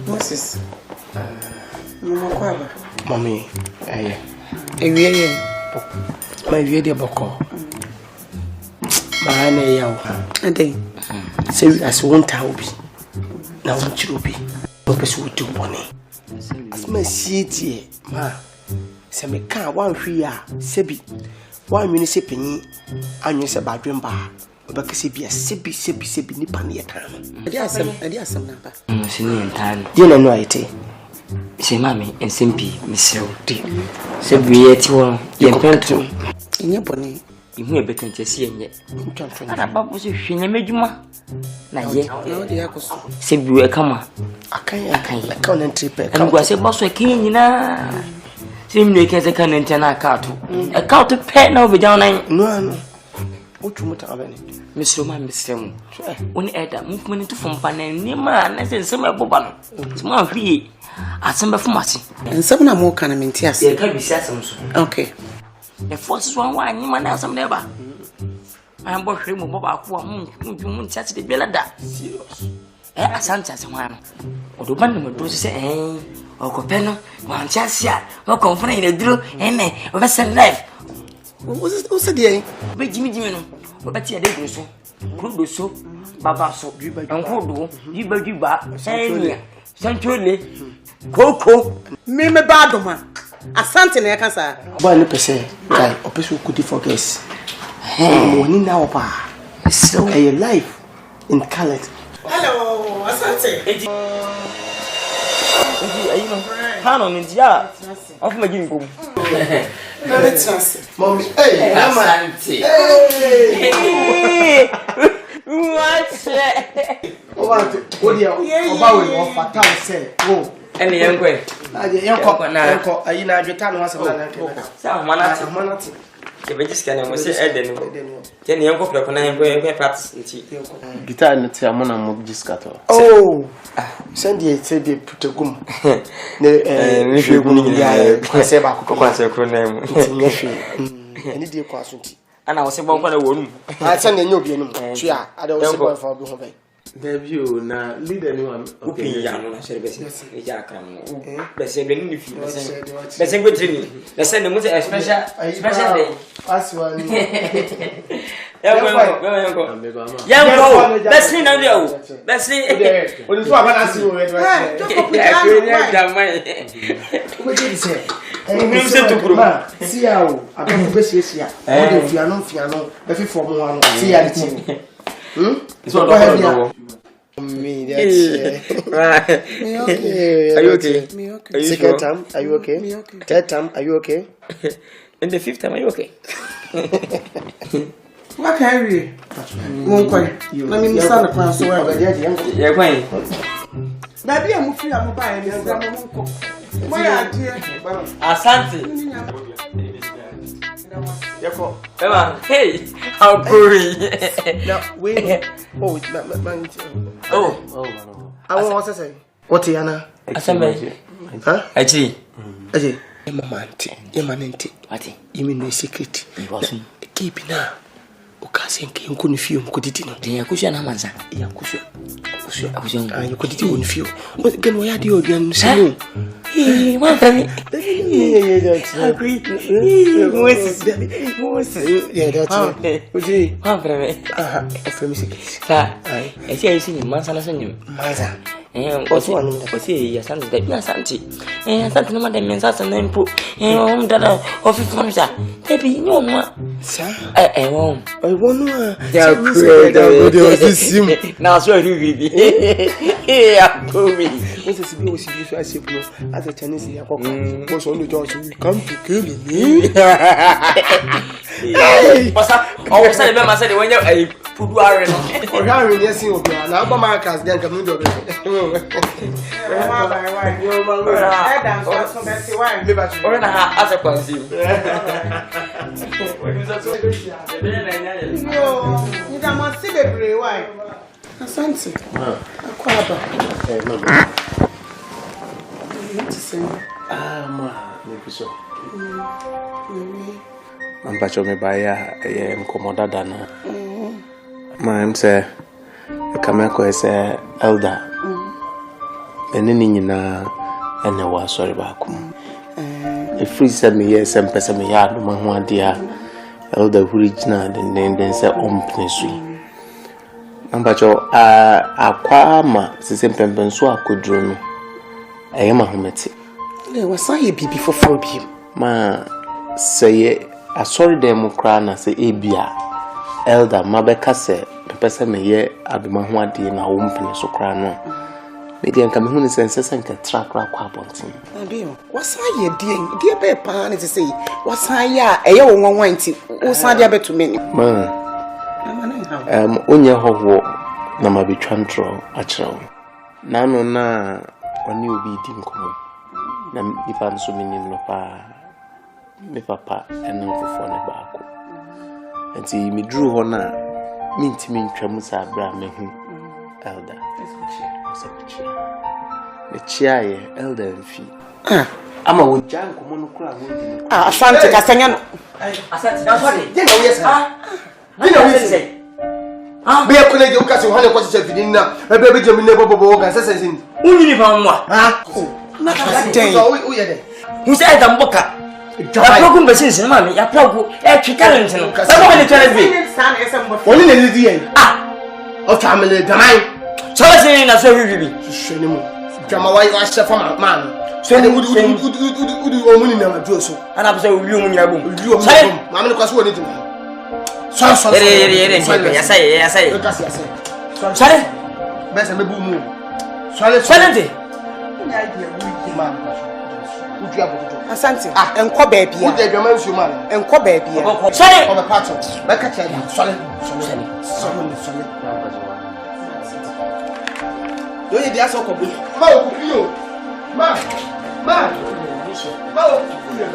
Moses. Mama Mommy, my video boko. My name, and they say as one taubi. Now, what you be? Purpose would do money. As my city, ma. Some car 1 3 Sebi. 1 municipal, and you say about dream bar. But Sebi, Sebi, Nippon yet. I dare some number. Singing time. You know, it. Say, Mammy, and Simpy, Miss Dear. Sebi, yet you are to in your bonny. You may be to see yet. And about was a shiny majuma. Now, yet, no, the Acos. Sebi, come on. I can't trip. And was a boss, a king, Sim Nick as a cannon and a car a car to pet now be down. No. What you have any? Miss Roman, Miss Sam. When Edda movement into Fumpan and near man, as in summer boban. Small fee. I send for Massy. And some more kind of mintias. There can be sessions. Okay. The forces one wine, you man, some never. I am both him about 4 moon, Saturday Bellada. Serious. Eh, Sanchez, one. Or the band would say, eh, or Copeno, one chassia, or confident in a drill, and a vessel life. What's the day? But Jimmy, but you did so. Good so, Baba so, and Hodo, you but you back, say, Santually, Coco, Meme Badoma. Asante na yakasa. One percent, guy, opposite could forget. Morning now, pa. So a life in color. Hello, Asante. You know, Hanon is ya. Off my game boom. Mommy, hey, Asante. Hey, what's it? What do you about what Fatal said? Oh. And the young way. I you know, your time was a Some manati. The just can was Eden. Then the uncle of an going practice. Guitar and Tiamona Mobgiscato. Oh, send ye said they put a gum. If you're going to say about Cocoa name, any dear question. And I was about one woman. I send a new piano. I don't know for behind. Debut now, lead anyone. Okay, young, I said, the same if you the same with me. The same with a special day. As one. Young, let's see now. Let's see. What is what I see? What did he say? See how I don't go see here. If you are not Fiano, the fifth for one, see how it's what me, that's right. Okay. Are you okay? Second time, are you okay? Third time, are you okay? And the 5th time, are you okay? What can you? Won't quite. Let me miss out the class. You're fine. Baby, I'm free. I'm buying this. Why are you? Asante. Emma, hey, how pretty. Now, wait. Oh, I want to say. What, Yana? Assembly. Huh? Actually, your man, what? You mean no secret? Keep now. Okasenke nkuni fio mkuditi no. Dia kusha na manza. Ya kusha. Ah, you kuditi won fio. What can we adi oduan sinu? Eh, one family. That's agree. Moses. Yeah, that's it. Oji. One family. Family secret. Sa. Eh, si ayisi ni mansa na sanyo. Mansa. Osi ya santi da ya santi. Santi no madam mensa sanempo. Dada office manager. Ebi nyo nwa. Sa. Won. I won. Ya create. Na so ribi. Ya komi. Moses bi osi so aseplo as a Chinese yakoko. Because on the church we come to kill me. Pasa, o say be ma say the when you pudu are no. O ya we dey sin obi na agba markers dem kam ndo be. Ora na ha as a kwansi. No, you don't want to see the why. Asante. Akwaba. Mama. What to say? Ma, maybe so. I'm patcho me baya mkomoda dana. Ma, I'm say, Kameko is elder. ene ni nyina ene wa sorry ba ko free say me yes em pesa me ya do ma ho ade a elder original den say ompne so ambacho akwa ma sese pempen so akodro no ma homete le wasan ye bibi foforo bi ma say asori dem kra na say ebia elder mabeka say pesa me ye adoma ho ade na ompne so kra no median ka me hu ni sense nka track kwa abontin abi wasan ye die be pa na say wasan ya eye wo nwanwan nti wasan dia beto me ma onye hoho na mabetwa ntro achirawo nanu na oni obi di nkomo na ipa nso minim no pa me papa ena fofo ne baako enti mi duru ho na mintimi ntwam sa abra mehu elder ne chiaye elder mfi ama wo janko no kura wo di asante kasanya no asante na sorry je na wo yesa je na wo yesa be ko le ukase wo hane ko se fidin na be jemi ne bobo ka sese sin unyini fa nwa na den o ye de hu say da mboka ya program be sin ma me ya program twi talent no sa ko le twa bi oni ne lidi yen o family damai so sin na so bibi shene mo jama wa ya shefa ma so ne udi o muni na majo so ana be say wi o munyira bom sai ma me ko so woni tim so ere ya say sare be se me bu mu sale salente nya idea wi ma udu abodo asante enko ba bia udu adwama nsu ma enko ba bia sare o be patcho be ka tia sale yo ye dia so ko bu ma o ku yo ma o ku yo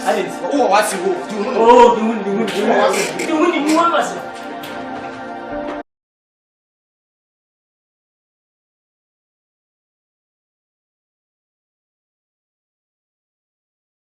ale o wa si ho oh di hun